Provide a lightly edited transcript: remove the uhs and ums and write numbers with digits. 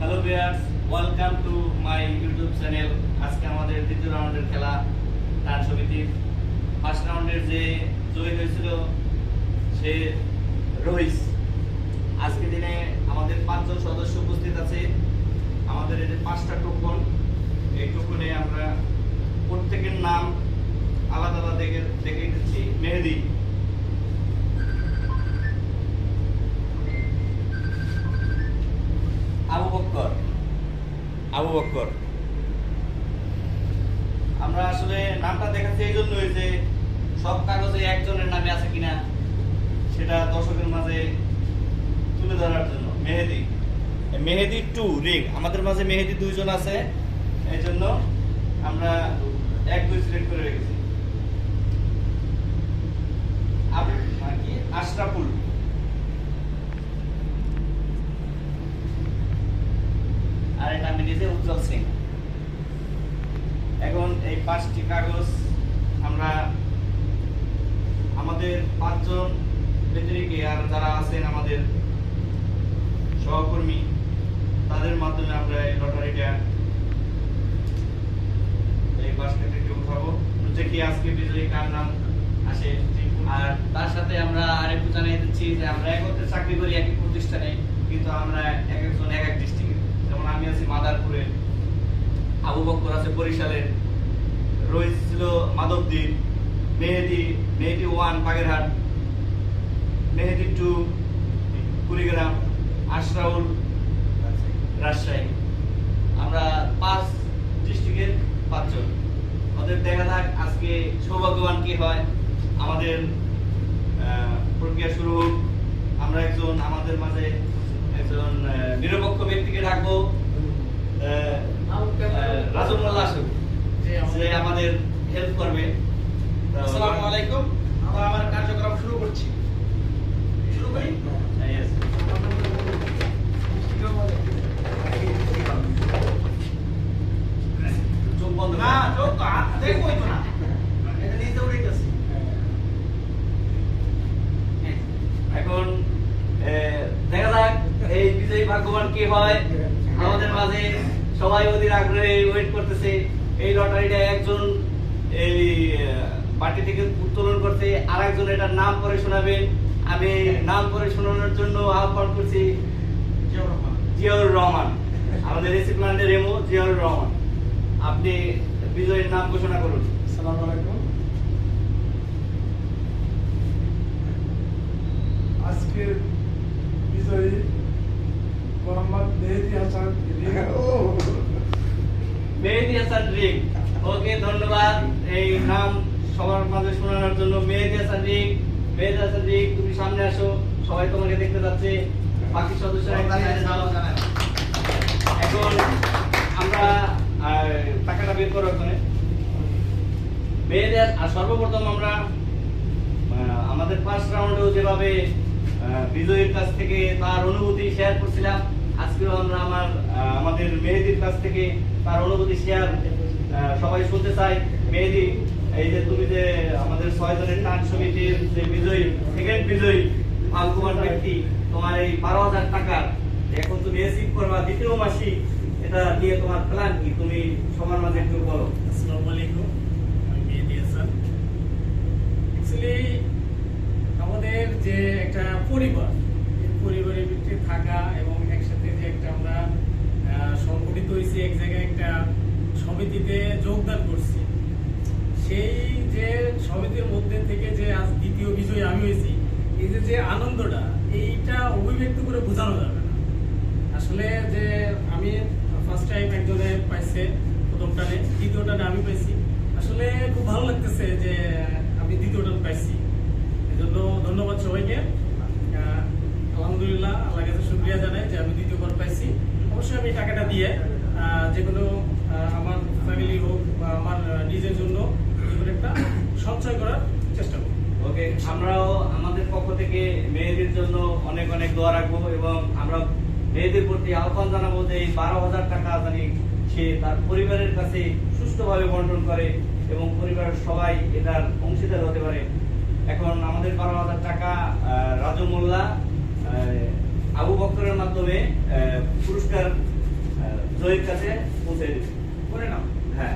Hello viewers, welcome to my YouTube channel. আজকে আমাদের দ্বিতীয় রাউন্ডের খেলা টান সমিতির ফার্স্ট রাউন্ডের যে জয়ী হয়েছিল সে রহিস। আজকে দিনে আমাদের 5 জন সদস্য উপস্থিত আছে। আমাদের এই যে 5টা টোকন, এই টোকনে আমরা প্রত্যেকের নাম আলাদা আলাদা দেখে দিচ্ছি। মেহেদি, আবু বক্কর। আমরা আসলে নামটা দেখাচ্ছি এই জন্যই যে সব কাগজে একজনের নামে আছে কিনা সেটা দর্শকের মাঝে তুলে ধরার জন্য। মেহেদি 2 রিং, আমাদের মাঝে মেহেদি 2 জন আছে, এই জন্য আমরা 1-2 সিলেক্ট করে রেখেছি। আশরাফুল, আর এটা আমি নিজে উজ্জ্বল সিং। এখন এই 5টি কাগজ আমরা আমাদের 5 জন ব্যতিরিকে আর যারা আছেন আমাদের সহকর্মী, তাদের মাধ্যমে আমরা এই লটারিটা এই বাস্কেটে উঠাবো, যে কি আজকে বিজয়ী কার নাম আসে। আর তার সাথে আমরা আরেকটু জানিয়ে দিচ্ছি যে আমরা একত্রে চাকরি করি একই প্রতিষ্ঠানে, কিন্তু আমরা এক একজন এক এক ডিস্ট্রিক্টে। যেমন আমি আছি মাদারপুরের, আবু বক্কর আছে বরিশালের, রহিস ছিল মাধবদ্বীপ, মেহেদি 1 বাগেরহাট, মেহেদি 2 kurigram, আসরাউল রাজশাহী। আমরা 5 ডিস্ট্রিক্টের 5 জন। ওদের দেখা যাক আজকে সৌভাগ্যবান কি হয়। আমাদের প্রক্রিয়া শুরু হোক। আমরা আমাদের মাঝে একজন নিরপেক্ষ ব্যক্তিকে ডাকবো, রাজুল্লাহ আসুক, যে আমাদের হেল্প করবে। আসসালামু আলাইকুম। আমরা আমার কার্যক্রম শুরু করছি। শুরু করি। চোখ বন্ধ না, চোখ তো দেখবই তো না। এটা নিতে উড়াইতেছি। এখন দেখা যাক এই বিজয়ী ভাগ্যবান কি হয়। আমাদের মাঝে সবাই অধীর আগ্রহে ওয়েট করতেছে। এই লটারিটা একজন এই পার্টি থেকে উত্তোলন করতে, আর একজন এটার নাম করে শোনাবেন। আমি নাম করে শোনানোর জন্য আহ্বান করছি জিয়াউর রহমান, আমাদের রেসিপ্ল্যান্ডের রেমো জিয়াউর রহমান। আপনি বিজয়ীর নাম ঘোষণা করুন। আসসালামু আলাইকুম। আজকের বিজয়ী মোহাম্মদ মেহেদি হাসান রিং। ওকে, ধন্যবাদ এই নাম সবার মাঝে শোনানোর জন্য। মেহেদি হাসান রিং, তুমি সামনে আসো, সবাই তোমাকে দেখতে যাচ্ছে। বাকি সদস্যরা এখন আমরা টাকাটা বের করো ওখানে। মেহেদি, আর সর্বপ্রথম আমরা আমাদের ফার্স্ট রাউন্ডেও যেভাবে বিজয়ীর কাছ থেকে তার অনুভূতি শেয়ার করছিলাম, আজকেও আমরা আমাদের মেহেদির কাছ থেকে তার অনুভূতি শেয়ার সবাই শুনতে চাই। মেহেদি, এই যে তুমি যে আমাদের 6 জনের টান সমিতির যে বিজয়ী, সেকেন্ড বিজয়ী ভাগ্যবান ব্যক্তি, তোমার এই 12,000 টাকা এখন তুমি রিসিভ করবা দ্বিতীয় মাসিক, এটা নিয়ে তোমার প্ল্যান কি? তুমি সবার মাঝে একটু বলো। আসসালামু আলাইকুম, আমি মেহেদি হাসান। অ্যাকচুয়ালি আমাদের যে একটা পরিবার, এই পরিবারের ভিতরে থাকা এবং একসাথে যে একটা আমরা সংগঠিত হয়েছি, এক জায়গায় একটা সমিতিতে যোগদান করছি, সেই যে সমিতির মধ্যে থেকে যে আজ দ্বিতীয় বিজয়ী আমি হয়েছি, এই যে আনন্দটা, এইটা অভিব্যক্ত করে বোঝানো যাবে না। আসলে যে আমি ফার্স্ট টাইম একজনে পাইছে প্রথম টানে, দ্বিতীয় টানে আমি পাইছি। আসলে খুব ভালো লাগতেছে যে আমি দ্বিতীয় টান পাইছি। এই জন্য ধন্যবাদ সবাইকে। আলহামদুলিল্লাহ, আল্লাহর কাছে শুকরিয়া জানাই যে আমি দ্বিতীয়বার পাইছি। অবশ্যই আমি টাকাটা দিয়ে যেগুলো আমার ফ্যামিলি হোক বা আমার নিজের জন্য যেগুলো একটা সঞ্চয় করার চেষ্টা করব। ওকে, আমরাও আমাদের পক্ষ থেকে মেয়েদের জন্য অনেক অনেক দোয়া রাখবো, এবং আমরা মেয়েদের প্রতি আহ্বান জানাবো যে এই 12,000 টাকা জানি সে তার পরিবারের কাছে সুষ্ঠুভাবে বন্টন করে এবং পরিবারের সবাই এটার অংশীদার হতে পারে। এখন আমাদের 12,000 টাকা রাজু মোল্লা আবু বক্করের মাধ্যমে পুরস্কার জয়ীর কাছে পৌঁছে দিচ্ছি। করে নাও। হ্যাঁ